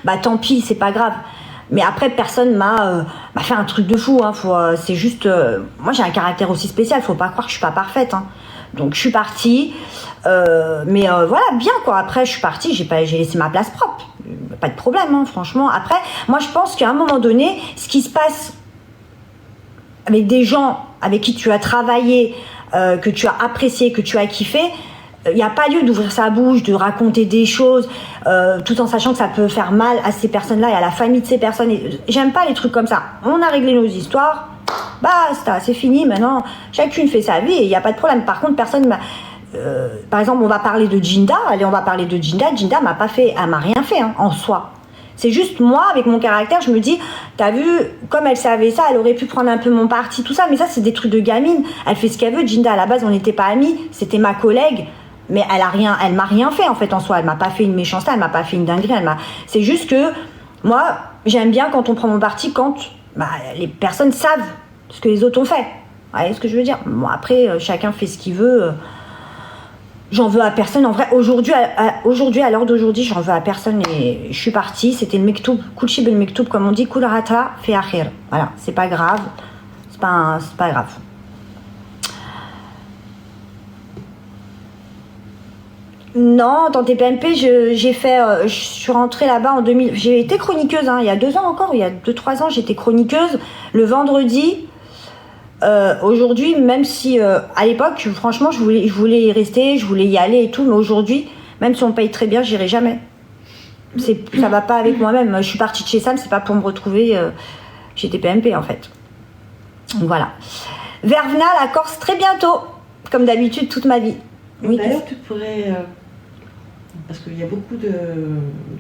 bah tant pis, c'est pas grave. Mais après, personne m'a fait un truc de fou. Hein. C'est juste, moi j'ai un caractère aussi spécial. Faut pas croire que je suis pas parfaite. Hein. Donc je suis partie, mais voilà, bien quoi. Après, je suis partie, j'ai laissé ma place propre. Pas de problème, hein, franchement. Après, moi je pense qu'à un moment donné, ce qui se passe avec des gens avec qui tu as travaillé, que tu as apprécié, que tu as kiffé, il n'y a pas lieu d'ouvrir sa bouche, de raconter des choses, tout en sachant que ça peut faire mal à ces personnes-là et à la famille de ces personnes. J'aime pas les trucs comme ça. On a réglé nos histoires, basta, c'est fini, maintenant chacune fait sa vie et il n'y a pas de problème. Par contre, personne m'a... par exemple, on va parler de Djinda. Allez, on va parler de Djinda. Djinda elle m'a rien fait hein, en soi. C'est juste moi, avec mon caractère, je me dis, t'as vu, comme elle savait ça, elle aurait pu prendre un peu mon parti, tout ça. Mais ça, c'est des trucs de gamine. Elle fait ce qu'elle veut. Djinda, à la base, on n'était pas amis. C'était ma collègue. Mais elle m'a rien fait en fait en soi. Elle m'a pas fait une méchanceté, elle m'a pas fait une dinguerie. C'est juste que moi, j'aime bien quand on prend mon parti, quand les personnes savent ce que les autres ont fait. Vous voyez ce que je veux dire? Bon, après, chacun fait ce qu'il veut. J'en veux à personne. En vrai, aujourd'hui, à l'heure d'aujourd'hui, j'en veux à personne. Et je suis partie. C'était le mektoub, kulchi bel mektoub, comme on dit, kul rata fi akhir. Voilà, c'est pas grave. C'est pas grave. Non, dans TPMP, je suis rentrée là-bas en 2000. J'ai été chroniqueuse, hein, il y a 2 ans encore, il y a 2-3 ans, j'étais chroniqueuse le vendredi. Aujourd'hui, même si à l'époque, franchement, je voulais y rester, je voulais y aller et tout, mais aujourd'hui, même si on paye très bien, j'irai jamais. Ça va pas avec moi-même. Je suis partie de chez Sam, c'est pas pour me retrouver chez TPMP en fait. Donc voilà. Vervena, la Corse, très bientôt, comme d'habitude, toute ma vie. Oui, d'ailleurs, tu pourrais. Parce qu'il y a beaucoup de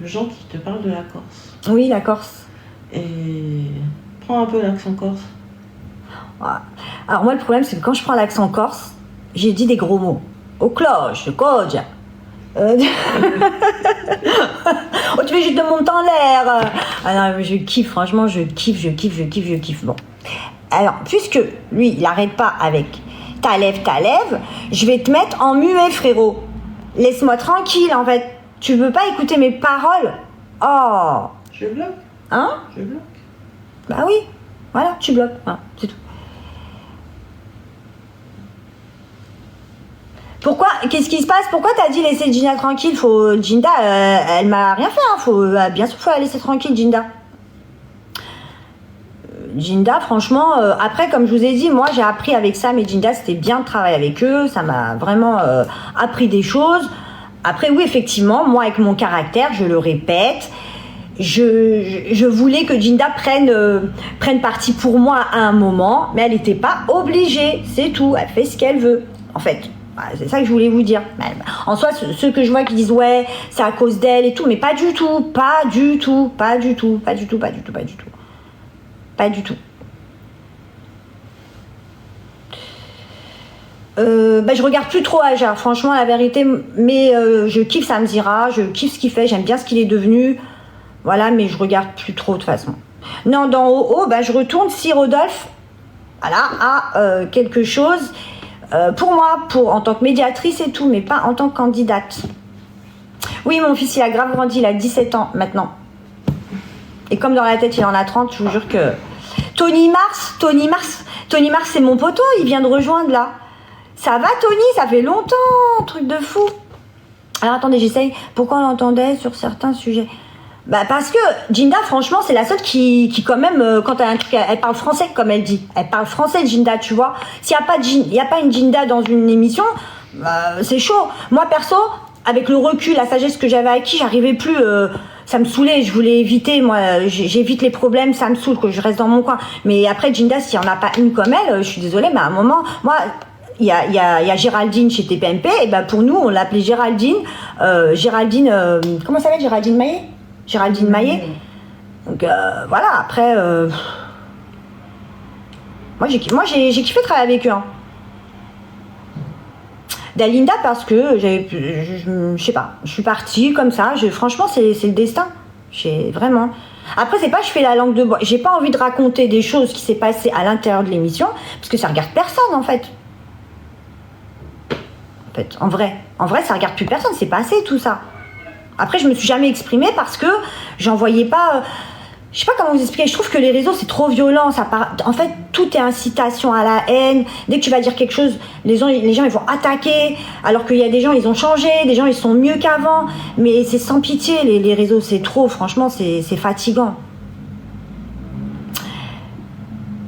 gens qui te parlent de la Corse. Oui, la Corse. Et prends un peu l'accent corse. Alors moi, le problème, c'est que quand je prends l'accent corse, j'ai dit des gros mots. Au cloche, code. Oh, tu veux juste de monter en l'air. Ah non, je kiffe, franchement, je kiffe. Bon. Alors, puisque lui, il n'arrête pas avec ta lève, je vais te mettre en muet, frérot. Laisse-moi tranquille, en fait. Tu veux pas écouter mes paroles? Oh. Je bloque. Hein? Je bloque. Bah oui. Voilà, tu bloques. Voilà, c'est tout. Pourquoi? Qu'est-ce qui se passe? Pourquoi t'as dit laisser Djinda tranquille? Djinda, elle m'a rien fait. Hein. Bien sûr, faut la laisser tranquille, Djinda. Djinda, franchement, après, comme je vous ai dit, moi, j'ai appris avec Sam et Djinda, c'était bien de travailler avec eux. Ça m'a vraiment appris des choses. Après, oui, effectivement, moi, avec mon caractère, je le répète, je voulais que Djinda prenne parti pour moi à un moment, mais elle n'était pas obligée. C'est tout. Elle fait ce qu'elle veut, en fait. C'est ça que je voulais vous dire. En soi, ceux que je vois qui disent ouais, c'est à cause d'elle et tout, mais pas du tout. Je regarde plus trop Aja, franchement la vérité, mais je kiffe Samzira, je kiffe ce qu'il fait, j'aime bien ce qu'il est devenu, voilà, mais je regarde plus trop de toute façon. Non, dans OO, je retourne si Rodolphe a quelque chose pour moi, en tant que médiatrice et tout, mais pas en tant que candidate. Oui, mon fils il a grave grandi, il a 17 ans maintenant. Et comme dans la tête il en a 30, je vous jure que... Tony Mars, c'est mon poteau, il vient de rejoindre là. Ça va Tony, ça fait longtemps, truc de fou. Alors attendez, j'essaye. Pourquoi on l'entendait sur certains sujets? Parce que Djinda, franchement, c'est la seule qui quand même, quand elle a un truc, elle parle français, comme elle dit. Elle parle français, Djinda, tu vois. S'il n'y a pas une Djinda dans une émission, c'est chaud. Moi, perso, avec le recul, la sagesse que j'avais acquis, j'arrivais plus... ça me saoulait, je voulais éviter, moi, j'évite les problèmes, ça me saoule, que je reste dans mon coin. Mais après, Djinda, s'il n'y en a pas une comme elle, je suis désolée, mais à un moment, moi... Il y a Géraldine chez TPMP, et pour nous, on l'appelait Géraldine. Comment ça s'appelle, Géraldine Maillet? Géraldine Maillet. Donc voilà, après... Moi, j'ai kiffé travailler avec eux. Hein. Dalinda, parce que je sais pas, je suis partie comme ça. Franchement, c'est le destin. Vraiment... Après, c'est pas je fais la langue de bois. J'ai pas envie de raconter des choses qui s'est passées à l'intérieur de l'émission, parce que ça regarde personne, en fait. En vrai, ça regarde plus personne, c'est passé tout ça. Après, je me suis jamais exprimée parce que j'en voyais pas. Je sais pas comment vous expliquer. Je trouve que les réseaux, c'est trop violent. En fait, tout est incitation à la haine. Dès que tu vas dire quelque chose, les gens ils vont attaquer. Alors qu'il y a des gens, ils ont changé. Des gens, ils sont mieux qu'avant. Mais c'est sans pitié, les réseaux. C'est trop. Franchement, c'est fatigant.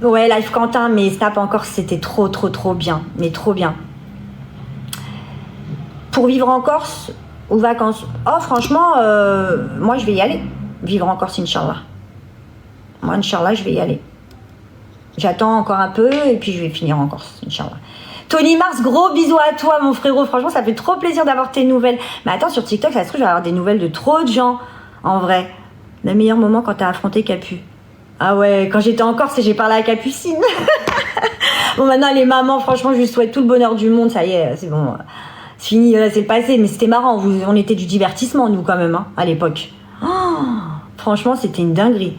Ouais, Live Quentin, mais Snap encore, c'était trop bien. Mais trop bien. Pour vivre en Corse, aux vacances. Oh, franchement, moi, je vais y aller. Vivre en Corse, Inch'Allah. Moi, Inch'Allah, je vais y aller. J'attends encore un peu et puis je vais finir en Corse, Inch'Allah. Tony Mars, gros bisous à toi, mon frérot. Franchement, ça fait trop plaisir d'avoir tes nouvelles. Mais attends, sur TikTok, ça se trouve, je vais avoir des nouvelles de trop de gens. En vrai. Le meilleur moment quand t'as affronté Capu. Ah ouais, quand j'étais en Corse et j'ai parlé à Capucine. Bon, maintenant, les mamans, franchement, je lui souhaite tout le bonheur du monde. Ça y est, c'est bon. C'est fini, c'est le passé. Mais c'était marrant. On était du divertissement, nous, quand même, hein, à l'époque. Oh, franchement, c'était une dinguerie.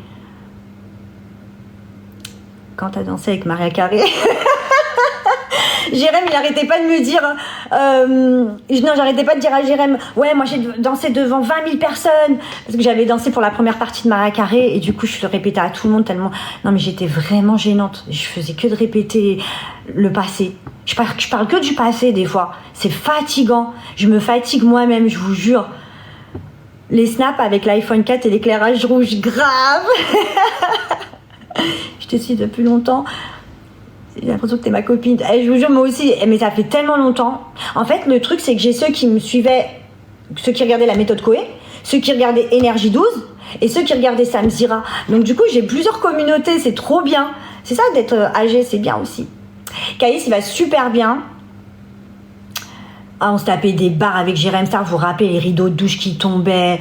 Quand t'as dansé avec Maria Carré. Jérém, il arrêtait pas de me dire... non, j'arrêtais pas de dire à Jérém, ouais, moi j'ai dansé devant 20 000 personnes, parce que j'avais dansé pour la première partie de Maria Carré, et du coup, je le répétais à tout le monde tellement... Non, mais j'étais vraiment gênante. Je faisais que de répéter le passé. Je parle que du passé, des fois. C'est fatigant. Je me fatigue moi-même, je vous jure. Les snaps avec l'iPhone 4 et l'éclairage rouge, grave. Je te suis depuis longtemps. J'ai l'impression que t'es ma copine. Je vous jure, moi aussi. Mais ça fait tellement longtemps. En fait, le truc, c'est que j'ai ceux qui me suivaient, ceux qui regardaient la méthode Coé, ceux qui regardaient Énergie 12 et ceux qui regardaient Samzira. Donc du coup, j'ai plusieurs communautés. C'est trop bien. C'est ça d'être âgé, c'est bien aussi. Caïs, il va super bien. Ah, on se tapait des barres avec Jérém Star. Vous vous rappelez les rideaux de douche qui tombaient.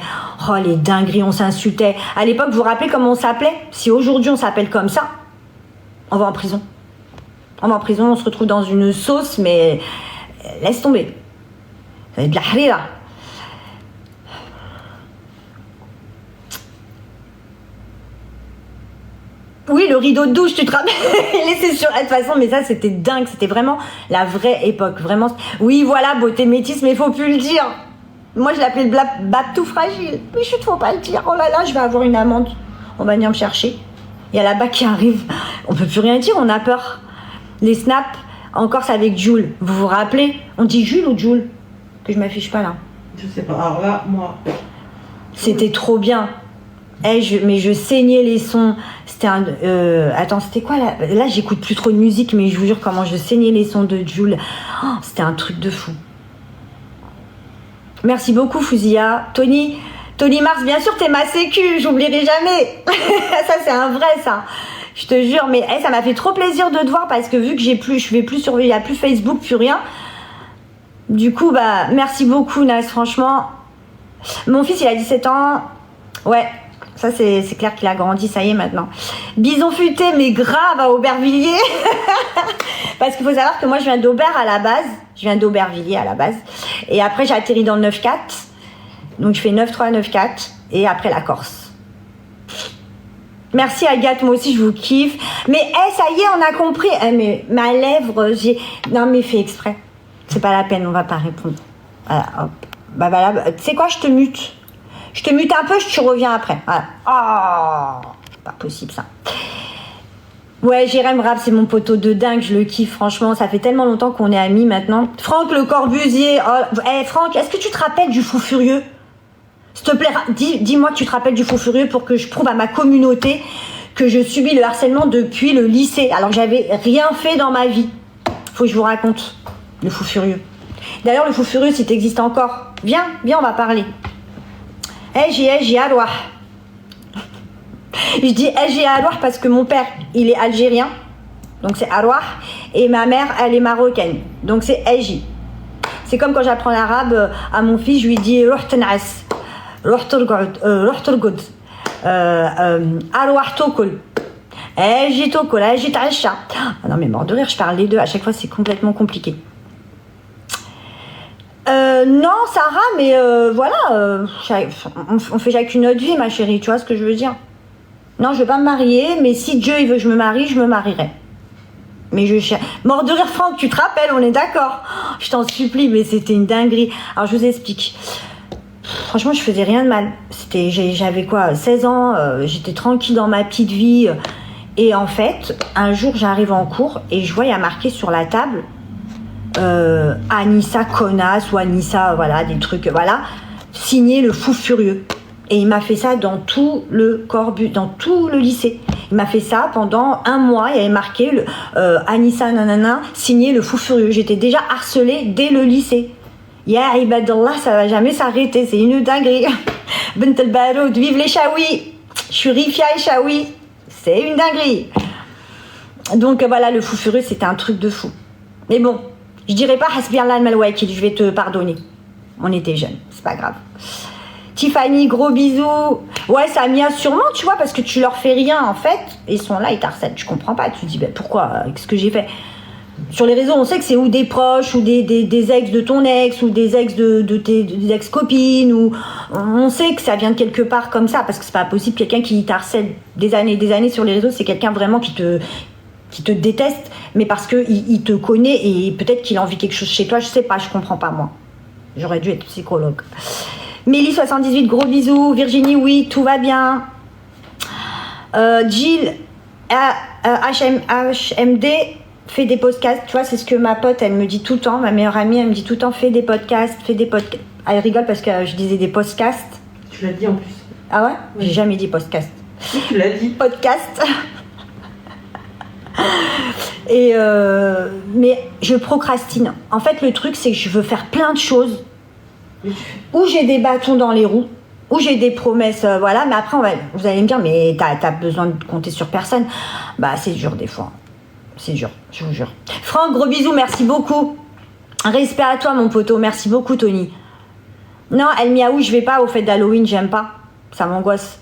Oh, les dingueries, on s'insultait. À l'époque, vous vous rappelez comment on s'appelait? Si aujourd'hui on s'appelle comme ça, on va en prison. On va en prison, on se retrouve dans une sauce, mais laisse tomber. Ça va être de la harira. Oui, le rideau de douche, tu te rappelles? Laissez sur. De toute façon, mais ça, c'était dingue. C'était vraiment la vraie époque. Vraiment. Oui, voilà, beauté métisse, mais il faut plus le dire. Moi, je l'appelais le bab tout fragile. Mais chut, faut pas le dire. Oh là là, je vais avoir une amende. On va venir me chercher. Il y a là-bas qui arrive. On peut plus rien dire, on a peur. Les snaps, en Corse avec Jules. Vous vous rappelez? On dit Jules ou Jules? Que je m'affiche pas là. Je sais pas. Alors là, moi. C'était trop bien. mais je saignais les sons. C'était un. Attends, c'était quoi là? Là, j'écoute plus trop de musique, mais je vous jure comment je saignais les sons de Jules. Oh, c'était un truc de fou. Merci beaucoup, Fouzia. Tony Mars, bien sûr, t'es ma sécu, j'oublierai jamais. Ça, c'est un vrai, ça. Je te jure, mais ça m'a fait trop plaisir de te voir parce que vu que je vais plus surveiller, il n'y a plus Facebook, plus rien. Du coup, bah, merci beaucoup, Nas, franchement. Mon fils, il a 17 ans. Ouais, ça, c'est clair qu'il a grandi, ça y est, maintenant. Bison futé, mais grave, à Aubervilliers. Parce qu'il faut savoir que moi, je viens d'Aubert à la base. Je viens d'Aubervilliers à la base. Et après, j'ai atterri dans le 9-4. Donc, je fais 9-3, 9-4. Et après, la Corse. Merci Agathe, moi aussi je vous kiffe. Mais ça y est, on a compris. Mais ma lèvre, non mais fais exprès. C'est pas la peine, on va pas répondre. Voilà, hop. Bah voilà, tu sais quoi, je te mute. Je te mute un peu, tu reviens après. Voilà. Oh, pas possible ça. Ouais, Jérém Rap, c'est mon poteau de dingue, je le kiffe, franchement. Ça fait tellement longtemps qu'on est amis maintenant. Franck Le Corbusier. Oh, Franck, est-ce que tu te rappelles du Fou Furieux? S'il te plaît, dis-moi que tu te rappelles du Fou Furieux pour que je prouve à ma communauté que je subis le harcèlement depuis le lycée. Alors que j'avais rien fait dans ma vie. Faut que je vous raconte le Fou Furieux. D'ailleurs, le Fou Furieux, si t'existes encore, viens, on va parler. Eji Alouah. Je dis Eji Alouah parce que mon père, il est algérien. Donc c'est Alouah. Et ma mère, elle est marocaine. Donc c'est Eji. C'est comme quand j'apprends l'arabe à mon fils, je lui dis Ruh Ten'as. روح ترقد أروح تاكل أجي تاكل أجي تعشى. Non mais mort de rire, je parle les deux, à chaque fois c'est complètement compliqué. Non Sarah, mais voilà, on fait chacune notre vie ma chérie, tu vois ce que je veux dire. Non, je veux pas me marier, mais si Dieu il veut que je me marie, je me marierai. Mais mort de rire Franck, tu te rappelles, on est d'accord. Je t'en supplie, mais c'était une dinguerie. Alors je vous explique. franchement, je faisais rien de mal. J'avais quoi, 16 ans, j'étais tranquille dans ma petite vie. Et en fait, un jour, j'arrive en cours et je vois, il y a marqué sur la table Anissa connasse ou Anissa, voilà, des trucs, voilà, signé le fou furieux. Et il m'a fait ça dans tout le corpus, dans tout le lycée. Il m'a fait ça pendant un mois. Il y avait marqué Anissa nanana, signé le fou furieux. J'étais déjà harcelée dès le lycée. Ya ibadallah, ça va jamais s'arrêter. C'est une dinguerie. Bent el Baroud, vive les Chaouis. Je suis Rifia et Chaoui. C'est une dinguerie. Donc voilà, le fou furieux, c'était un truc de fou. Mais bon, je dirais pas Hasbi Allah al-Malwaikil, je vais te pardonner. On était jeunes, c'est pas grave. Tiffany, gros bisous. Ouais, Samia, sûrement, tu vois, parce que tu leur fais rien, en fait. Ils sont là, ils t'harcèlent. Tu comprends pas. Tu te dis, ben, pourquoi? Qu'est-ce que j'ai fait? Sur les réseaux, on sait que c'est ou des proches, ou des ex de ton ex, ou des ex des ex-copines, ou on sait que ça vient de quelque part comme ça, parce que c'est pas possible. Quelqu'un qui t'harcèle des années sur les réseaux, c'est quelqu'un vraiment qui te déteste, mais parce qu'il te connaît et peut-être qu'il a envie de quelque chose chez toi. Je sais pas, je comprends pas, moi. J'aurais dû être psychologue. Mélie78, gros bisous. Virginie, oui, tout va bien. Jill, HMD, fait des podcasts. Tu vois, c'est ce que ma pote, elle me dit tout le temps. Ma meilleure amie, elle me dit tout le temps, fais des podcasts. Elle rigole parce que je disais des podcasts. Tu l'as dit en plus. Ah ouais? Oui. J'ai jamais dit podcast. Si, tu l'as dit. Podcast. Mais je procrastine. En fait, le truc, c'est que je veux faire plein de choses. Où j'ai des bâtons dans les roues, où j'ai des promesses, voilà, mais après vous allez me dire, mais t'as besoin de compter sur personne. Bah c'est dur des fois, c'est dur, je vous jure. Franck, gros bisous, merci beaucoup. Respect à toi mon poteau, merci beaucoup Tony. Non, El Miaou, je vais pas au fête d'Halloween, j'aime pas, ça m'angoisse.